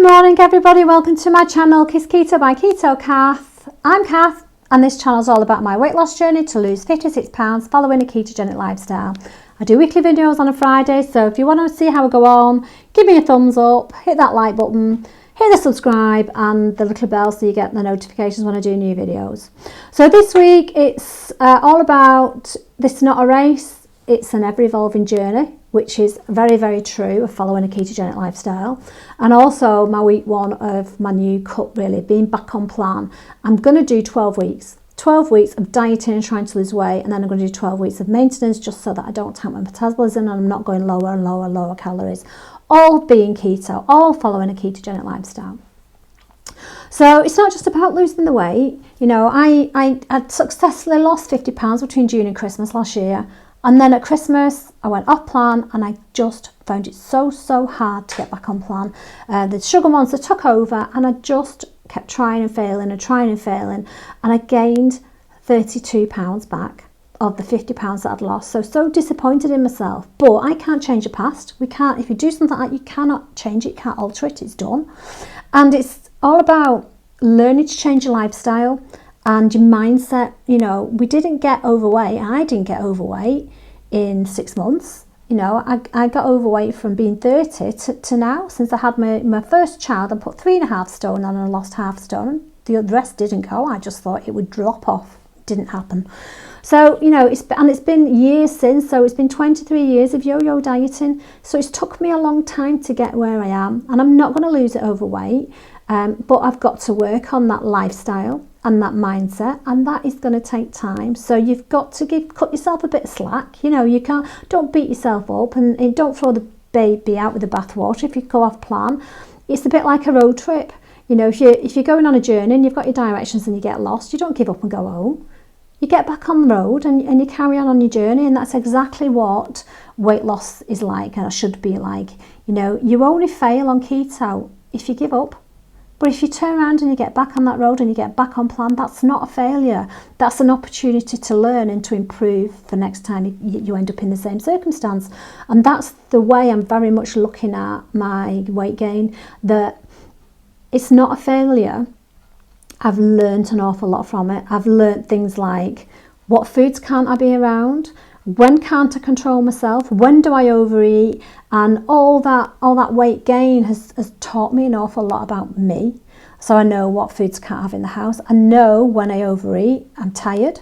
Good morning everybody, welcome to my channel Kiss Keto by Keto Kath. I'm Kath and this channel is all about my weight loss journey to lose 56 pounds following a ketogenic lifestyle. I do weekly videos on a Friday, so if you want to see how I go on, give me a thumbs up, hit that like button, hit the subscribe and the little bell so you get the notifications when I do new videos. So this week it's all about this is not a race, it's an ever evolving journey, which is very, very true of following a ketogenic lifestyle. And also my week one of my new cut, really being back on plan. I'm going to do 12 weeks. 12 weeks of dieting and trying to lose weight, and then I'm going to do 12 weeks of maintenance just so that I don't tank my metabolism and I'm not going lower and lower and lower calories. All being keto, all following a ketogenic lifestyle. So it's not just about losing the weight. You know, I successfully lost 50 pounds between June and Christmas last year. And then at Christmas, I went off plan and I just found it so hard to get back on plan. The sugar monster took over and I just kept trying and failing and I gained 32 pounds back of the 50 pounds that I'd lost. So disappointed in myself. But I can't change the past. We can't, if you do something like that, you cannot change it, can't alter it, it's done. And it's all about learning to change your lifestyle and your mindset. You know, we didn't get overweight. I didn't get overweight in 6 months. You know, I got overweight from being 30 to now. Since I had my first child, I put 3.5 stone on and I lost half stone. The rest didn't go. I just thought it would drop off. It didn't happen. So, you know, it's been years since. So it's been 23 years of yo-yo dieting. So it's took me a long time to get where I am. And I'm not going to lose it overweight. But I've got to work on that lifestyle and that mindset, and that is going to take time. So you've got to cut yourself a bit of slack. You know, don't beat yourself up and don't throw the baby out with the bathwater if you go off plan. It's a bit like a road trip. You know, if you're going on a journey and you've got your directions and you get lost, you don't give up and go home. You get back on the road and you carry on your journey, and that's exactly what weight loss is like and should be like. You know, you only fail on keto if you give up. But if you turn around and you get back on that road and you get back on plan, that's not a failure. That's an opportunity to learn and to improve for next time you end up in the same circumstance. And that's the way I'm very much looking at my weight gain, that it's not a failure. I've learned an awful lot from it. I've learned things like, what foods can't I be around? When can't I control myself? When do I overeat? And all that weight gain has taught me an awful lot about me. So I know what foods I can't have in the house. I know when I overeat, I'm tired.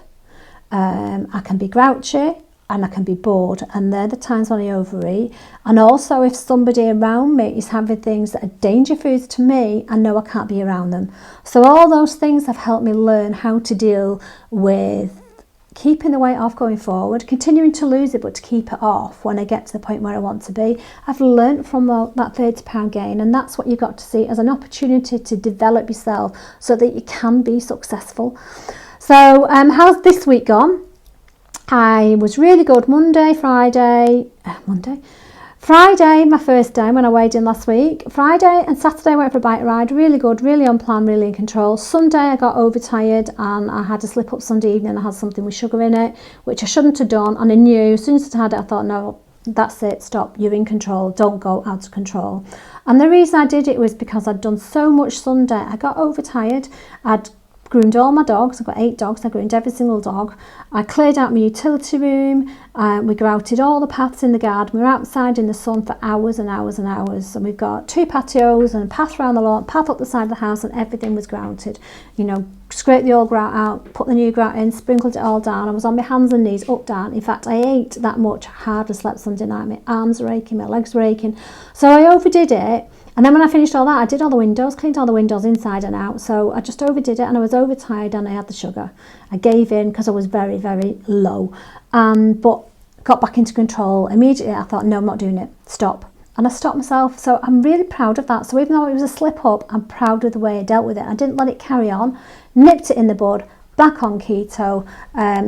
I can be grouchy and I can be bored. And they're the times when I overeat. And also if somebody around me is having things that are danger foods to me, I know I can't be around them. So all those things have helped me learn how to deal with keeping the weight off going forward, continuing to lose it, but to keep it off when I get to the point where I want to be. I've learned from that 30 pound gain, and that's what you've got to see as an opportunity to develop yourself so that you can be successful. So how's this week gone? I was really good Friday, my first day when I weighed in last week. Friday and Saturday I went for a bike ride, really good, really on plan, really in control. Sunday I got overtired and I had a slip up Sunday evening. I had something with sugar in it, which I shouldn't have done. And I knew as soon as I had it, I thought, no, that's it, stop, you're in control, don't go out of control. And the reason I did it was because I'd done so much Sunday. I got overtired. I'd groomed all my dogs. I've got 8 dogs. I groomed every single dog. I cleared out my utility room. We grouted all the paths in the garden. We were outside in the sun for hours and hours and hours. And we've got 2 patios and a path around the lawn, path up the side of the house, and everything was grouted. You know, scraped the old grout out, put the new grout in, sprinkled it all down. I was on my hands and knees, up, down. In fact, I ate that much, hardly slept Sunday night. My arms were aching, my legs were aching. So I overdid it. And then when I finished all that, I did all the windows, cleaned all the windows inside and out. So I just overdid it and I was overtired and I had the sugar. I gave in because I was very, very low. But got back into control. Immediately I thought, no, I'm not doing it. Stop. And I stopped myself. So I'm really proud of that. So even though it was a slip up, I'm proud of the way I dealt with it. I didn't let it carry on. Nipped it in the bud. Back on keto.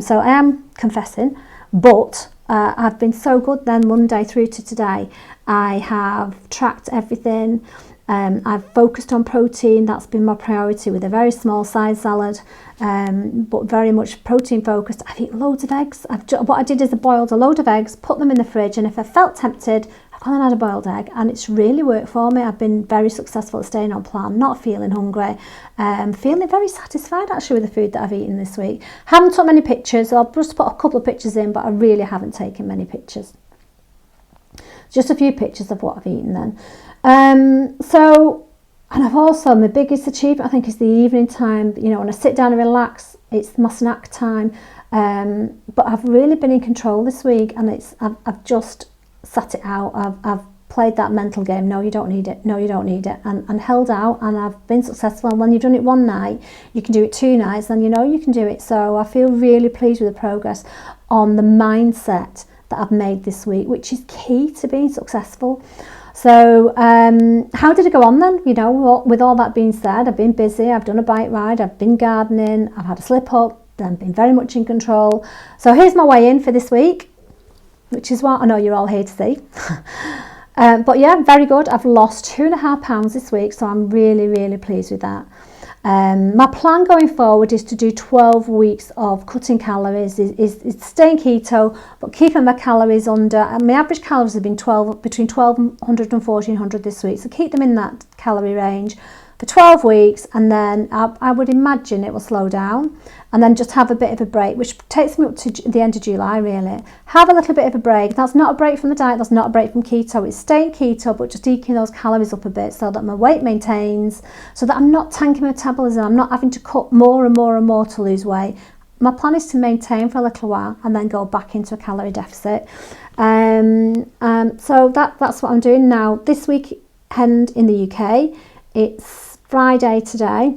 So I am confessing. But I've been so good then Monday through to today. I have tracked everything. I've focused on protein. That's been my priority with a very small size salad, but very much protein focused. I've eaten loads of eggs. What I did is I boiled a load of eggs, put them in the fridge, and if I felt tempted, I'd gone and had a boiled egg, and it's really worked for me. I've been very successful at staying on plan, not feeling hungry, feeling very satisfied actually with the food that I've eaten this week. Haven't took many pictures. I'll just put a couple of pictures in, but I really haven't taken many pictures. Just a few pictures of what I've eaten then. And I've also, my biggest achievement I think is the evening time. You know, when I sit down and relax, it's my snack time. But I've really been in control this week, and I've just sat it out. I've played that mental game. No, you don't need it. No, you don't need it. And held out, and I've been successful. And when you've done it one night, you can do it 2 nights, and you know you can do it. So I feel really pleased with the progress on the mindset that I've made this week, which is key to being successful. So how did it go on then? You know, with all that being said, I've been busy, I've done a bike ride, I've been gardening, I've had a slip up, I've been very much in control. So here's my weigh in for this week, which is what I know you're all here to see. But yeah, very good. I've lost 2.5 pounds this week, so I'm really, really pleased with that. My plan going forward is to do 12 weeks of cutting calories, is staying keto, but keeping my calories under. And my average calories have been between 1,200 and 1,400 this week, so keep them in that calorie range for 12 weeks, and then I would imagine it will slow down, and then just have a bit of a break, which takes me up to the end of July really. Have a little bit of a break. That's not a break from the diet, that's not a break from keto, it's staying keto but just eking those calories up a bit so that my weight maintains, so that I'm not tanking my metabolism, I'm not having to cut more and more and more to lose weight. My plan is to maintain for a little while and then go back into a calorie deficit. So that's what I'm doing now. This weekend in the UK, it's Friday today,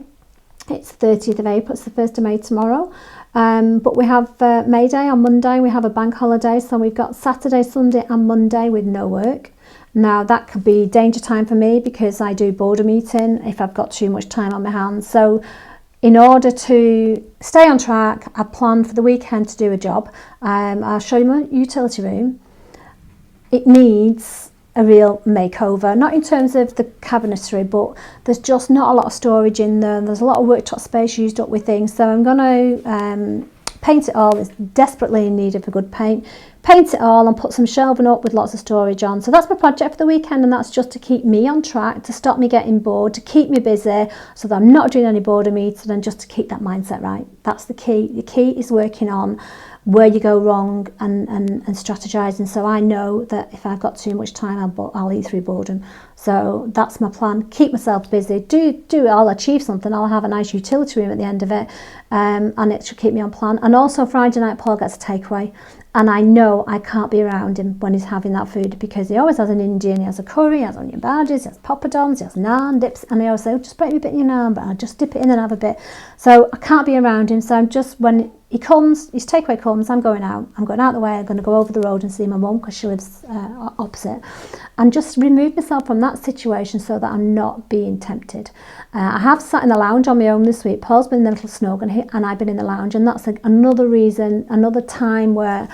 it's 30th of April, it's the 1st of May tomorrow, but we have May Day on Monday, we have a bank holiday, so we've got Saturday, Sunday and Monday with no work. Now that could be danger time for me because I do boredom eating if I've got too much time on my hands. So in order to stay on track, I plan for the weekend to do a job. I'll show you my utility room. It needs a real makeover, not in terms of the cabinetry, but there's just not a lot of storage in there. There's a lot of worktop space used up with things, so I'm going to paint it all. It's desperately in need of a good paint it all and put some shelving up with lots of storage on. So that's my project for the weekend, and that's just to keep me on track, to stop me getting bored, to keep me busy so that I'm not doing any boredom eating, and just to keep that mindset right. That's the key. The key is working on where you go wrong and strategizing. So I know that if I've got too much time, I'll eat through boredom. So that's my plan. Keep myself busy. I'll achieve something. I'll have a nice utility room at the end of it, and it should keep me on plan. And also Friday night, Paul gets a takeaway, and I know I can't be around him when he's having that food because he always has an Indian. He has a curry, he has onion bhajis, he has poppadoms, he has naan dips, and he always say, just break me a bit in your naan, but I'll just dip it in and have a bit. So I can't be around him. So I'm just, when he comes, his takeaway comes, I'm going out the way, I'm going to go over the road and see my mum because she lives opposite, and just remove myself from that situation so that I'm not being tempted. I have sat in the lounge on my own this week. Paul's been in the little snug and I've been in the lounge, and that's another reason, another time where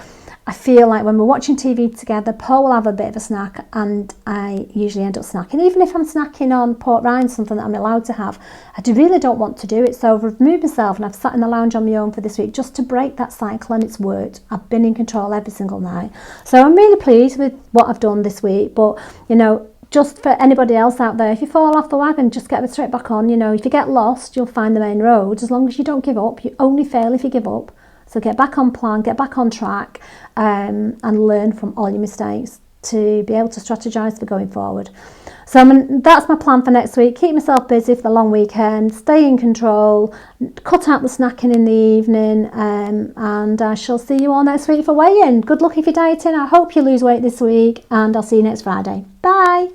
I feel like when we're watching TV together, Paul will have a bit of a snack, and I usually end up snacking. Even if I'm snacking on port rind, something that I'm allowed to have, I really don't want to do it. So I've removed myself and I've sat in the lounge on my own for this week just to break that cycle, and it's worked. I've been in control every single night. So I'm really pleased with what I've done this week. But, you know, just for anybody else out there, if you fall off the wagon, just get straight back on. You know, if you get lost, you'll find the main road. As long as you don't give up, you only fail if you give up. So get back on plan, get back on track, and learn from all your mistakes to be able to strategize for going forward. So that's my plan for next week. Keep myself busy for the long weekend, stay in control, cut out the snacking in the evening, and I shall see you all next week for weigh-in. Good luck if you're dieting. I hope you lose weight this week, and I'll see you next Friday. Bye.